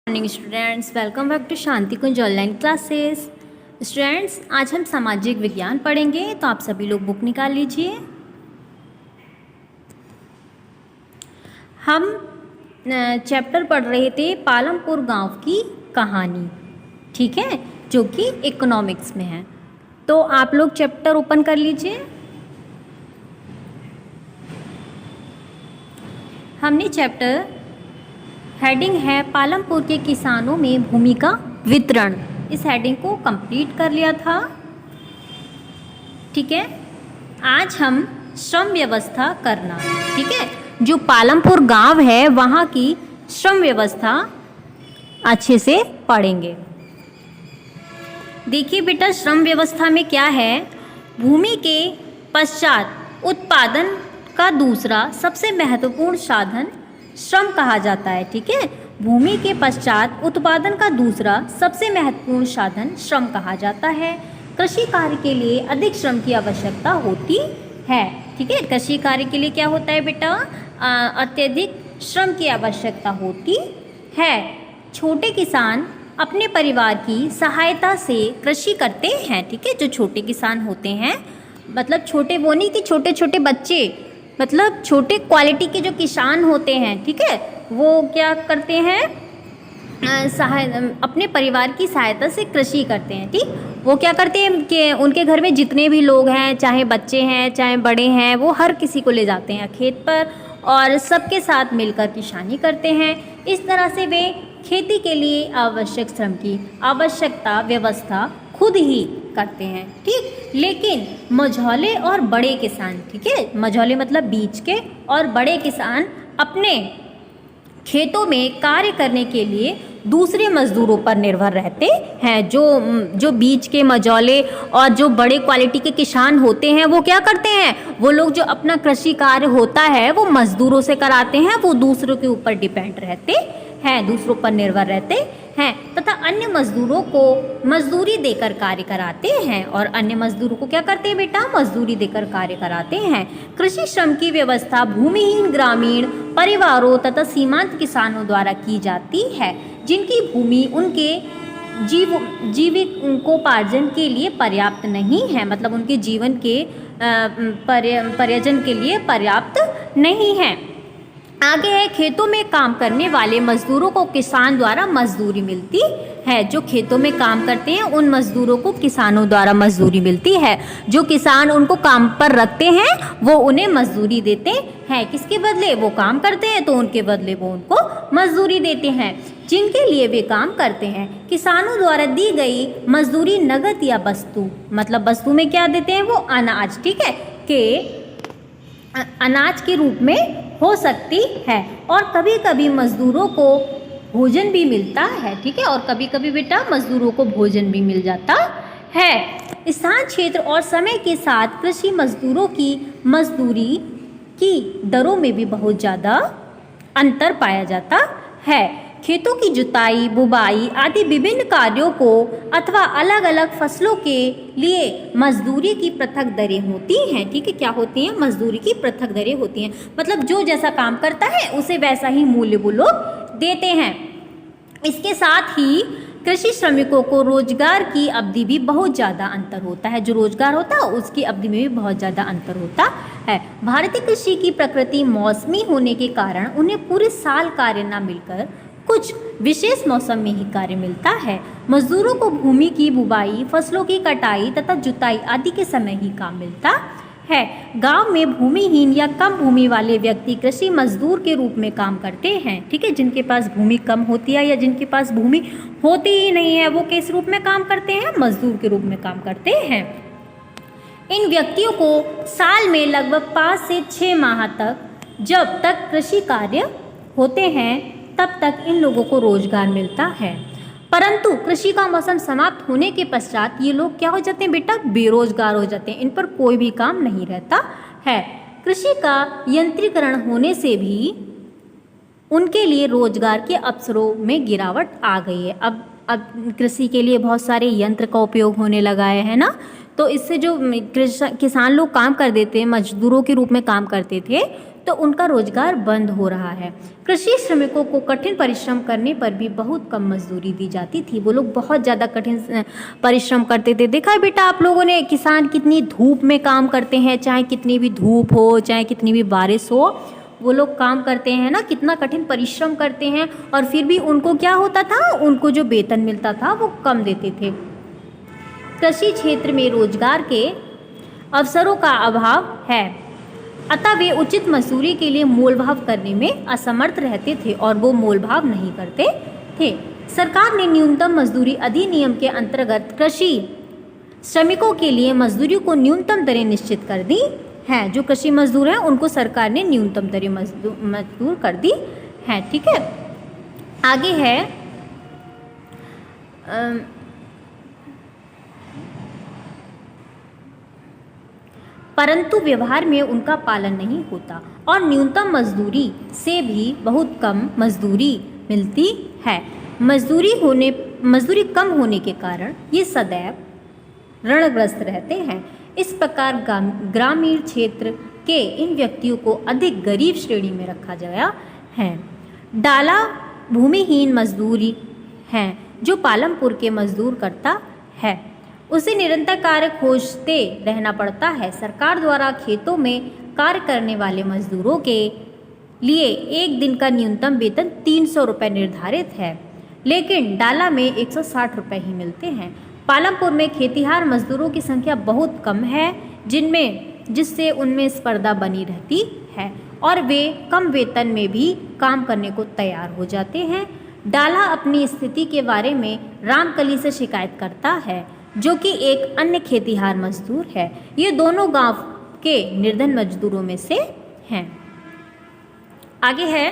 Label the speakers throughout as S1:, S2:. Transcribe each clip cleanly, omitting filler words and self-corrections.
S1: Morning students, welcome back to Shanti Kunj online classes. Students, आज हम सामाजिक विज्ञान पढ़ेंगे, तो आप सभी लोग बुक निकाल लीजिए। हम चैप्टर पढ़ रहे थे पालमपुर गांव की कहानी, ठीक है, जो कि इकोनॉमिक्स में है। तो आप लोग चैप्टर ओपन कर लीजिए। हमने चैप्टर हेडिंग है पालमपुर के किसानों में भूमि का वितरण, इस हेडिंग को कंप्लीट कर लिया था, ठीक है। आज हम श्रम व्यवस्था करना, ठीक है, जो पालमपुर गांव है वहाँ की श्रम व्यवस्था अच्छे से पढ़ेंगे। देखिए बेटा, श्रम व्यवस्था में क्या है, भूमि के पश्चात उत्पादन का दूसरा सबसे महत्वपूर्ण साधन श्रम कहा जाता है, ठीक है। भूमि के पश्चात उत्पादन का दूसरा सबसे महत्वपूर्ण साधन श्रम कहा जाता है। कृषि कार्य के लिए अधिक श्रम की आवश्यकता होती है, ठीक है। कृषि कार्य के लिए क्या होता है बेटा, अत्यधिक श्रम की आवश्यकता होती है। छोटे किसान अपने परिवार की सहायता से कृषि करते हैं, ठीक है। जो छोटे किसान होते हैं, मतलब छोटे वो नहीं कि छोटे छोटे बच्चे, मतलब छोटे क्वालिटी के जो किसान होते हैं, ठीक है, वो क्या करते हैं, अपने परिवार की सहायता से कृषि करते हैं, ठीक। वो क्या करते हैं कि उनके घर में जितने भी लोग हैं, चाहे बच्चे हैं चाहे बड़े हैं, वो हर किसी को ले जाते हैं खेत पर और सबके साथ मिलकर किसानी करते हैं। इस तरह से वे खेती के लिए आवश्यक श्रम की आवश्यकता व्यवस्था खुद ही करते हैं, ठीक। लेकिन मझौले और बड़े किसान, ठीक है, मझौले मतलब बीच के, और बड़े किसान अपने खेतों में कार्य करने के लिए दूसरे मजदूरों पर निर्भर रहते हैं। जो बीच के मझौले और जो बड़े क्वालिटी के किसान होते हैं, वो क्या करते हैं, वो लोग जो अपना कृषि कार्य होता है वो मजदूरों से कराते हैं, वो दूसरों के ऊपर डिपेंड रहते हैं, दूसरों पर निर्भर रहते हैं, तथा अन्य मजदूरों को मजदूरी देकर कार्य कराते हैं। और अन्य मजदूरों को क्या करते हैं बेटा, मजदूरी देकर कार्य कराते हैं। कृषि श्रम की व्यवस्था भूमिहीन ग्रामीण परिवारों तथा सीमांत किसानों द्वारा की जाती है, जिनकी भूमि उनके जीविकोपार्जन के लिए पर्याप्त नहीं है, मतलब उनके जीवन के पर्यटन के लिए पर्याप्त नहीं है। आगे है, खेतों में काम करने वाले मजदूरों को किसान द्वारा मजदूरी मिलती है। जो खेतों में काम करते हैं उन मजदूरों को किसानों द्वारा मजदूरी मिलती है। जो किसान उनको काम पर रखते हैं वो उन्हें मजदूरी देते हैं, किसके बदले, वो काम करते हैं तो उनके बदले वो उनको मजदूरी देते हैं जिनके लिए वे काम करते हैं। किसानों द्वारा दी गई मजदूरी नगद या वस्तु, मतलब वस्तु में क्या देते हैं, वो अनाज, ठीक है, के अनाज के रूप में हो सकती है, और कभी कभी मजदूरों को भोजन भी मिलता है, ठीक है, और कभी कभी बेटा मजदूरों को भोजन भी मिल जाता है। स्थान, क्षेत्र और समय के साथ कृषि मजदूरों की मजदूरी की दरों में भी बहुत ज़्यादा अंतर पाया जाता है। खेतों की जुताई, बुवाई आदि विभिन्न कार्यों को अथवा अलग अलग फसलों के लिए मजदूरी की पृथक दरें होती हैं, ठीक है। क्या होती हैं, मजदूरी की पृथक दरें होती हैं, मतलब जो जैसा काम करता है उसे वैसा ही मूल्य वो लोग देते हैं। इसके साथ ही कृषि श्रमिकों को रोजगार की अवधि भी बहुत ज़्यादा अंतर होता है, जो रोजगार होता है उसकी अवधि में भी बहुत ज़्यादा अंतर होता है। भारतीय कृषि की प्रकृति मौसमी होने के कारण उन्हें पूरे साल कार्य न मिलकर कुछ विशेष मौसम में ही कार्य मिलता है। मजदूरों को भूमि की बुवाई, फसलों की कटाई तथा जुताई आदि के समय ही काम मिलता है। गांव में भूमिहीन या कम भूमि वाले व्यक्ति कृषि मजदूर के रूप में काम करते हैं, ठीक है। जिनके पास भूमि कम होती है या जिनके पास भूमि होती ही नहीं है, वो किस रूप में काम करते हैं, मजदूर के रूप में काम करते हैं। इन व्यक्तियों को साल में लगभग 5 से 6 माह तक, जब तक कृषि कार्य होते हैं तब तक इन लोगों को रोजगार मिलता है। परंतु कृषि का मौसम समाप्त होने के पश्चात ये लोग क्या हो जाते हैं बेटा, बेरोजगार हो जाते हैं, इन पर कोई भी काम नहीं रहता है। कृषि का यंत्रीकरण होने से भी उनके लिए रोजगार के अवसरों में गिरावट आ गई है। अब कृषि के लिए बहुत सारे यंत्र का उपयोग होने लगा है ना, तो इससे जो किसान लोग काम कर देते हैं, मजदूरों के रूप में काम करते थे, तो उनका रोजगार बंद हो रहा है। कृषि श्रमिकों को कठिन परिश्रम करने पर भी बहुत कम मजदूरी दी जाती थी। वो लोग बहुत ज़्यादा कठिन परिश्रम करते थे। देखा है बेटा आप लोगों ने, किसान कितनी धूप में काम करते हैं, चाहे कितनी भी धूप हो, चाहे कितनी भी बारिश हो, वो लोग काम करते हैं ना, कितना कठिन परिश्रम करते हैं, और फिर भी उनको क्या होता था, उनको जो वेतन मिलता था वो कम देते थे। कृषि क्षेत्र में रोजगार के अवसरों का अभाव है, अतः वे उचित मजदूरी के लिए मोलभाव करने में असमर्थ रहते थे और वो मोलभाव नहीं करते थे। सरकार ने न्यूनतम मजदूरी अधिनियम के अंतर्गत कृषि श्रमिकों के लिए मजदूरी को न्यूनतम दरें निश्चित कर दी हैं। जो कृषि मजदूर हैं उनको सरकार ने न्यूनतम दरें मजदूर कर दी हैं। ठीक है, आगे है परंतु व्यवहार में उनका पालन नहीं होता और न्यूनतम मजदूरी से भी बहुत कम मजदूरी मिलती है। मजदूरी कम होने के कारण ये सदैव ऋणग्रस्त रहते हैं। इस प्रकार ग्रामीण क्षेत्र के इन व्यक्तियों को अधिक गरीब श्रेणी में रखा गया है। डाला भूमिहीन मजदूरी हैं जो पालमपुर के मजदूर करता है, उसे निरंतर कार्य खोजते रहना पड़ता है। सरकार द्वारा खेतों में कार्य करने वाले मजदूरों के लिए एक दिन का न्यूनतम वेतन 300 रुपये निर्धारित है, लेकिन डाला में 160 रुपये ही मिलते हैं। पालमपुर में खेतिहार मजदूरों की संख्या बहुत कम है, जिससे उनमें स्पर्धा बनी रहती है और वे कम वेतन में भी काम करने को तैयार हो जाते हैं। डाला अपनी स्थिति के बारे में रामकली से शिकायत करता है, जो कि एक अन्य खेतिहार मजदूर है। ये दोनों गांव के निर्धन मजदूरों में से हैं। आगे है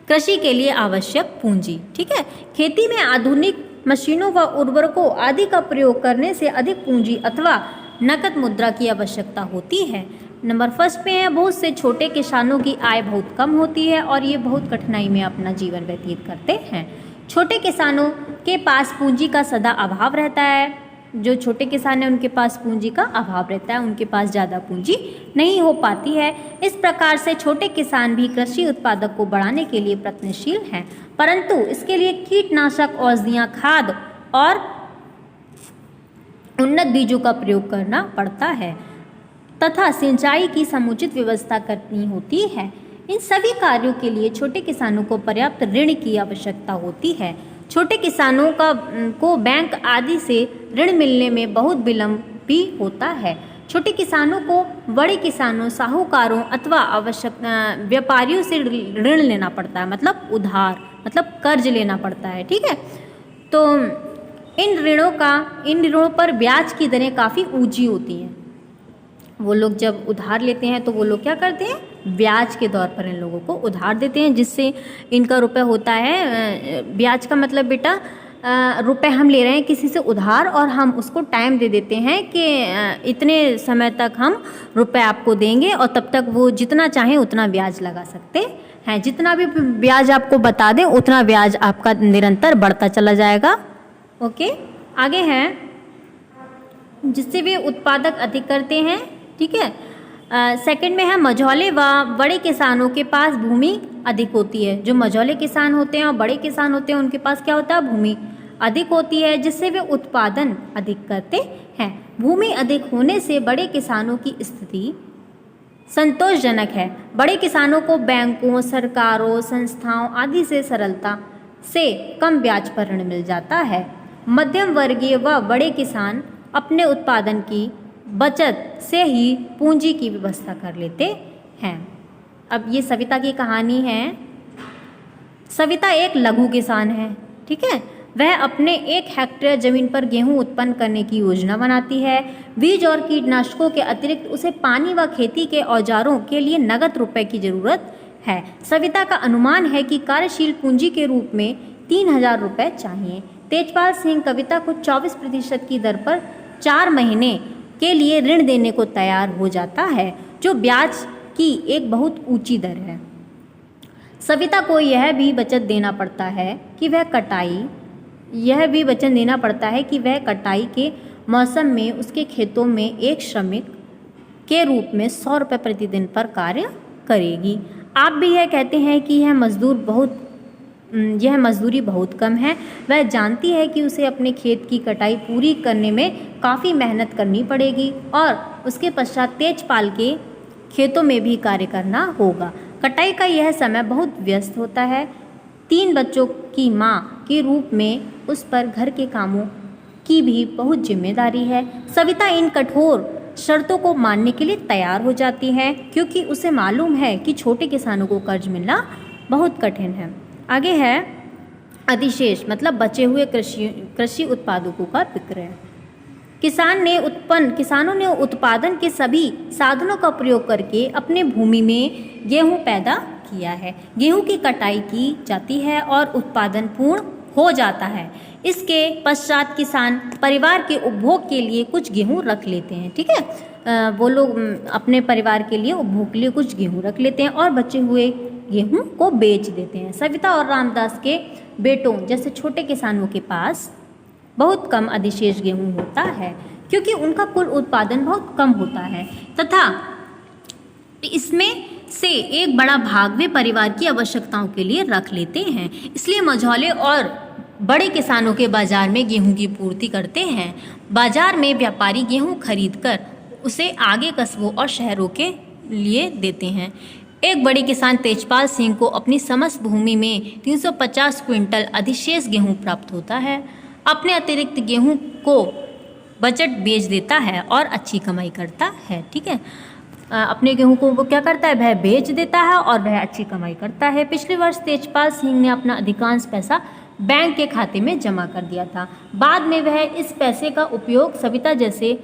S1: कृषि के लिए आवश्यक पूंजी। ठीक है, खेती में आधुनिक मशीनों व उर्वरकों आदि का प्रयोग करने से अधिक पूंजी अथवा नकद मुद्रा की आवश्यकता होती है। नंबर फर्स्ट पे है, बहुत से छोटे किसानों की आय बहुत कम होती है और ये बहुत कठिनाई में अपना जीवन व्यतीत करते हैं। छोटे किसानों के पास पूंजी का सदा अभाव रहता है। जो छोटे किसान हैं उनके पास पूंजी का अभाव रहता है, उनके पास ज़्यादा पूंजी नहीं हो पाती है। इस प्रकार से छोटे किसान भी कृषि उत्पादक को बढ़ाने के लिए प्रयत्नशील हैं, परंतु इसके लिए कीटनाशक, औषधियाँ, खाद और उन्नत बीजों का प्रयोग करना पड़ता है तथा सिंचाई की समुचित व्यवस्था करनी होती है। इन सभी कार्यों के लिए छोटे किसानों को पर्याप्त ऋण की आवश्यकता होती है। छोटे किसानों को बैंक आदि से ऋण मिलने में बहुत विलंब भी होता है। छोटे किसानों को बड़े किसानों, साहूकारों अथवा आवश्यक व्यापारियों से ऋण लेना पड़ता है, मतलब उधार, मतलब कर्ज लेना पड़ता है। ठीक है, तो इन ऋणों पर ब्याज की दरें काफ़ी ऊंची होती हैं। वो लोग जब उधार लेते हैं तो वो लोग क्या करते हैं, ब्याज के तौर पर इन लोगों को उधार देते हैं, जिससे इनका रुपए होता है। ब्याज का मतलब बेटा रुपए हम ले रहे हैं किसी से उधार और हम उसको टाइम दे देते हैं कि इतने समय तक हम रुपए आपको देंगे और तब तक वो जितना चाहें उतना ब्याज लगा सकते हैं। जितना भी ब्याज आपको बता दें उतना ब्याज आपका निरंतर बढ़ता चला जाएगा। ओके, आगे है जिससे वे उत्पादक अधिक करते हैं। ठीक है, सेकंड में है मझौले व बड़े किसानों के पास भूमि अधिक होती है। जो मझौले किसान होते हैं और बड़े किसान होते हैं उनके पास क्या होता है, भूमि अधिक होती है, जिससे वे उत्पादन अधिक करते हैं। भूमि अधिक होने से बड़े किसानों की स्थिति संतोषजनक है। बड़े किसानों को बैंकों, सरकारों, संस्थाओं आदि से सरलता से कम ब्याज पर ऋण मिल जाता है। मध्यम वर्गीय व बड़े किसान अपने उत्पादन की बचत से ही पूंजी की व्यवस्था कर लेते हैं। अब ये सविता की कहानी है। सविता एक लघु किसान है। ठीक है, वह अपने 1 हेक्टेयर जमीन पर गेहूं उत्पन्न करने की योजना बनाती है। बीज और कीटनाशकों के अतिरिक्त उसे पानी व खेती के औजारों के लिए नगद रुपए की जरूरत है। सविता का अनुमान है कि कार्यशील पूंजी के रूप में 3000 रुपये चाहिए। तेजपाल सिंह कविता को 24% की दर पर 4 महीने के लिए ऋण देने को तैयार हो जाता है, जो ब्याज की एक बहुत ऊंची दर है। सविता को यह भी वचन देना पड़ता है कि वह कटाई के मौसम में उसके खेतों में एक श्रमिक के रूप में 100 रुपये प्रतिदिन पर कार्य करेगी। आप भी यह कहते हैं कि यह मजदूरी बहुत कम है। वह जानती है कि उसे अपने खेत की कटाई पूरी करने में काफ़ी मेहनत करनी पड़ेगी और उसके पश्चात तेजपाल के खेतों में भी कार्य करना होगा। कटाई का यह समय बहुत व्यस्त होता है। 3 बच्चों की माँ के रूप में उस पर घर के कामों की भी बहुत जिम्मेदारी है। सविता इन कठोर शर्तों को मानने के लिए तैयार हो जाती है क्योंकि उसे मालूम है कि छोटे किसानों को कर्ज मिलना बहुत कठिन है। आगे है अधिशेष मतलब बचे हुए कृषि उत्पादकों का विक्रय। किसानों ने उत्पादन के सभी साधनों का प्रयोग करके अपने भूमि में गेहूं पैदा किया है। गेहूं की कटाई की जाती है और उत्पादन पूर्ण हो जाता है। इसके पश्चात किसान परिवार के उपभोग के लिए कुछ गेहूं रख लेते हैं। ठीक है, वो लोग अपने परिवार के लिए उपभोग के लिए कुछ गेहूं रख लेते हैं और बचे हुए गेहूं को बेच देते हैं। सविता और रामदास के बेटों जैसे छोटे किसानों के पास बहुत कम अधिशेष गेहूं होता है क्योंकि उनका कुल उत्पादन बहुत कम होता है तथा इसमें से एक बड़ा भाग वे परिवार की आवश्यकताओं के लिए रख लेते हैं। इसलिए मझौले और बड़े किसानों के बाजार में गेहूं की पूर्ति करते हैं। बाजार में व्यापारी गेहूं खरीदकर उसे आगे कस्बों और शहरों के लिए देते हैं। एक बड़े किसान तेजपाल सिंह को अपनी समस्त भूमि में 350 क्विंटल अधिशेष गेहूं प्राप्त होता है। अपने अतिरिक्त गेहूं को बजट बेच देता है और अच्छी कमाई करता है। ठीक है, अपने गेहूं को वो क्या करता है, वह बेच देता है और वह अच्छी कमाई करता है। पिछले वर्ष तेजपाल सिंह ने अपना अधिकांश पैसा बैंक के खाते में जमा कर दिया था। बाद में वह इस पैसे का उपयोग सविता जैसे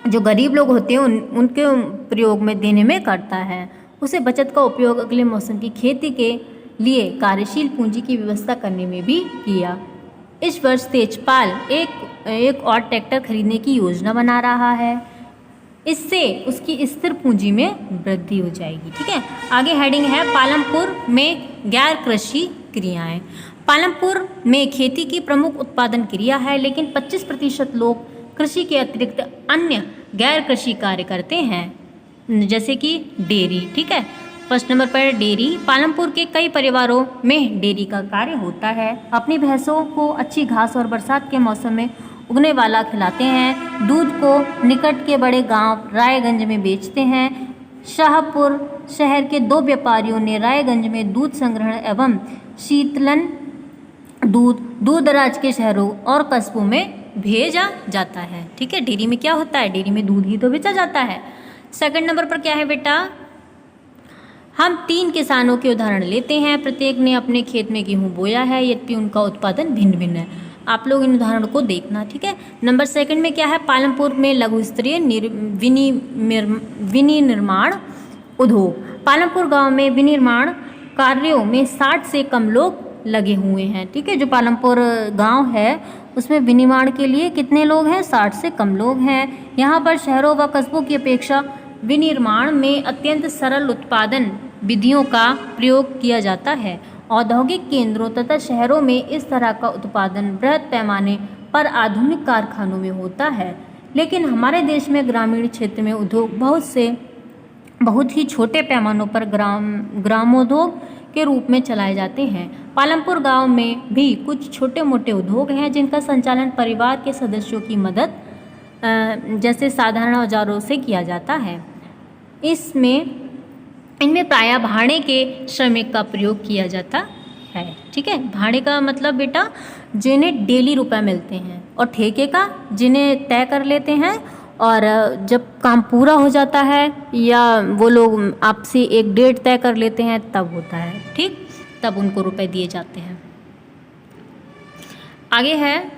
S1: जो गरीब लोग होते हैं उनके प्रयोग में देने में करता है। उसे बचत का उपयोग अगले मौसम की खेती के लिए कार्यशील पूंजी की व्यवस्था करने में भी किया। इस वर्ष तेजपाल एक और ट्रैक्टर खरीदने की योजना बना रहा है। इससे उसकी स्थिर पूंजी में वृद्धि हो जाएगी। ठीक है, आगे हेडिंग है पालमपुर में गैर कृषि क्रियाएं। पालमपुर में खेती की प्रमुख उत्पादन क्रिया है, लेकिन 25% लोग कृषि के अतिरिक्त अन्य गैर कृषि कार्य करते हैं जैसे कि डेयरी। ठीक है, फर्स्ट नंबर पर डेयरी। पालमपुर के कई परिवारों में डेयरी का कार्य होता है। अपनी भैंसों को अच्छी घास और बरसात के मौसम में उगने वाला खिलाते हैं। दूध को निकट के बड़े गांव रायगंज में बेचते हैं। शाहपुर शहर के 2 व्यापारियों ने रायगंज में दूध संग्रहण एवं शीतलन दूध दूर दराज के शहरों और कस्बों में भेजा जाता है। ठीक है, डेयरी में क्या होता है, डेयरी में दूध ही तो बेचा जाता है। सेकंड नंबर पर क्या है बेटा, हम 3 किसानों के उदाहरण लेते हैं। प्रत्येक ने अपने खेत में गेहूं बोया है, यद्यपि उनका उत्पादन भिन्न भिन्न है। आप लोग इन उदाहरणों को देखना। ठीक है, नंबर सेकंड में क्या है, पालमपुर में लघु स्तरीय विनिर्माण उद्योग। पालमपुर गांव में विनिर्माण कार्यों में 60 से कम लोग लगे हुए हैं। ठीक है, जो पालमपुर गांव है उसमें विनिर्माण के लिए कितने लोग हैं, 60 से कम लोग हैं। यहाँ पर शहरों व कस्बों की अपेक्षा विनिर्माण में अत्यंत सरल उत्पादन विधियों का प्रयोग किया जाता है। औद्योगिक केंद्रों तथा शहरों में इस तरह का उत्पादन बृहद पैमाने पर आधुनिक कारखानों में होता है, लेकिन हमारे देश में ग्रामीण क्षेत्र में उद्योग बहुत ही छोटे पैमानों पर ग्रामोद्योग के रूप में चलाए जाते हैं। पालमपुर गांव में भी कुछ छोटे मोटे उद्योग हैं जिनका संचालन परिवार के सदस्यों की मदद जैसे साधारण औजारों से किया जाता है। इनमें प्रायः भाड़े के श्रमिक का प्रयोग किया जाता है। ठीक है, भाड़े का मतलब बेटा जिन्हें डेली रुपए मिलते हैं, और ठेके का जिन्हें तय कर लेते हैं और जब काम पूरा हो जाता है या वो लोग आपसे एक डेट तय कर लेते हैं तब होता है। ठीक, तब उनको रुपए दिए जाते हैं। आगे है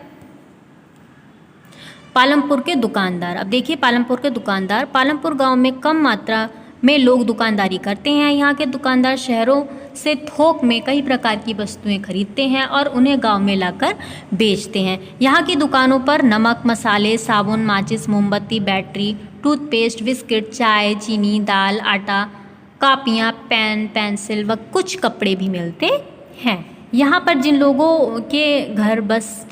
S1: पालमपुर के दुकानदार। अब देखिए पालमपुर के दुकानदार। पालमपुर गांव में कम मात्रा में लोग दुकानदारी करते हैं। यहाँ के दुकानदार शहरों से थोक में कई प्रकार की वस्तुएं खरीदते हैं और उन्हें गांव में लाकर बेचते हैं। यहाँ की दुकानों पर नमक, मसाले, साबुन, माचिस, मोमबत्ती, बैटरी, टूथपेस्ट, बिस्किट, चाय, चीनी, दाल, आटा, कापियाँ, पेन, पेंसिल व कुछ कपड़े भी मिलते हैं। यहाँ पर जिन लोगों के घर बस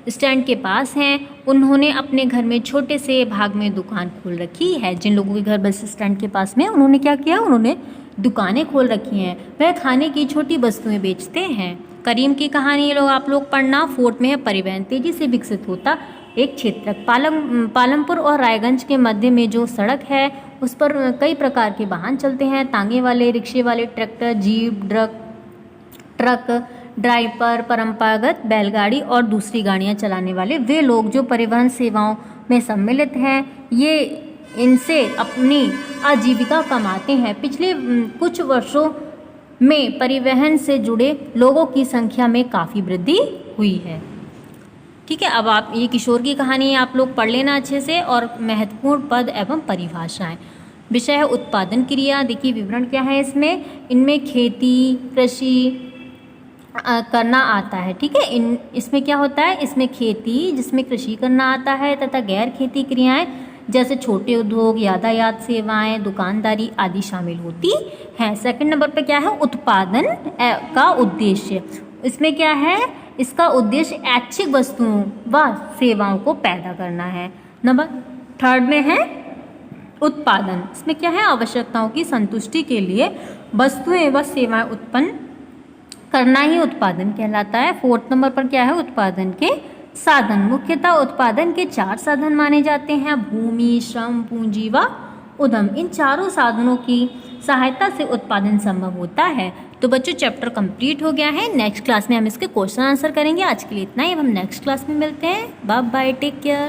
S1: स्टैंड के पास हैं, उन्होंने अपने घर में छोटे से भाग में दुकान खोल रखी है। जिन लोगों के घर बस स्टैंड के पास में, उन्होंने क्या किया, उन्होंने दुकानें खोल रखी हैं। वह खाने की छोटी वस्तुएं बेचते हैं। करीम की कहानी ये लोग आप लोग पढ़ना। फोर्ट में है परिवहन तेजी से विकसित होता एक क्षेत्र। पालमपुर और रायगंज के मध्य में जो सड़क है उस पर कई प्रकार के वाहन चलते हैं। तांगे वाले, रिक्शे वाले, ट्रैक्टर, जीप, ट्रक ड्राइवर, परंपरागत बैलगाड़ी और दूसरी गाड़ियां चलाने वाले वे लोग जो परिवहन सेवाओं में सम्मिलित हैं, ये इनसे अपनी आजीविका कमाते हैं। पिछले कुछ वर्षों में परिवहन से जुड़े लोगों की संख्या में काफ़ी वृद्धि हुई है। ठीक है, अब आप ये किशोर की कहानी आप लोग पढ़ लेना अच्छे से। और महत्वपूर्ण पद एवं परिभाषाएं। विषय है उत्पादन क्रिया। देखिए विवरण क्या है इसमें। इनमें खेती, कृषि करना आता है। ठीक है, इसमें क्या होता है, इसमें खेती जिसमें कृषि करना आता है तथा गैर खेती क्रियाएं जैसे छोटे उद्योग, यातायात सेवाएं, दुकानदारी आदि शामिल होती हैं। सेकंड नंबर पे क्या है, उत्पादन का उद्देश्य। इसमें क्या है, इसका उद्देश्य ऐच्छिक वस्तुओं व सेवाओं को पैदा करना है। नंबर थर्ड में है उत्पादन। इसमें क्या है, आवश्यकताओं की संतुष्टि के लिए वस्तुएं व सेवाएं उत्पन्न करना ही उत्पादन कहलाता है। फोर्थ नंबर पर क्या है, उत्पादन के साधन। मुख्यतः उत्पादन के 4 साधन माने जाते हैं, भूमि, श्रम, पूंजी व उद्यम। इन चारों साधनों की सहायता से उत्पादन संभव होता है। तो बच्चों चैप्टर कंप्लीट हो गया है। नेक्स्ट क्लास में हम इसके क्वेश्चन आंसर करेंगे। आज के लिए इतना ही, अब हम नेक्स्ट क्लास में मिलते हैं। Bye bye, take care.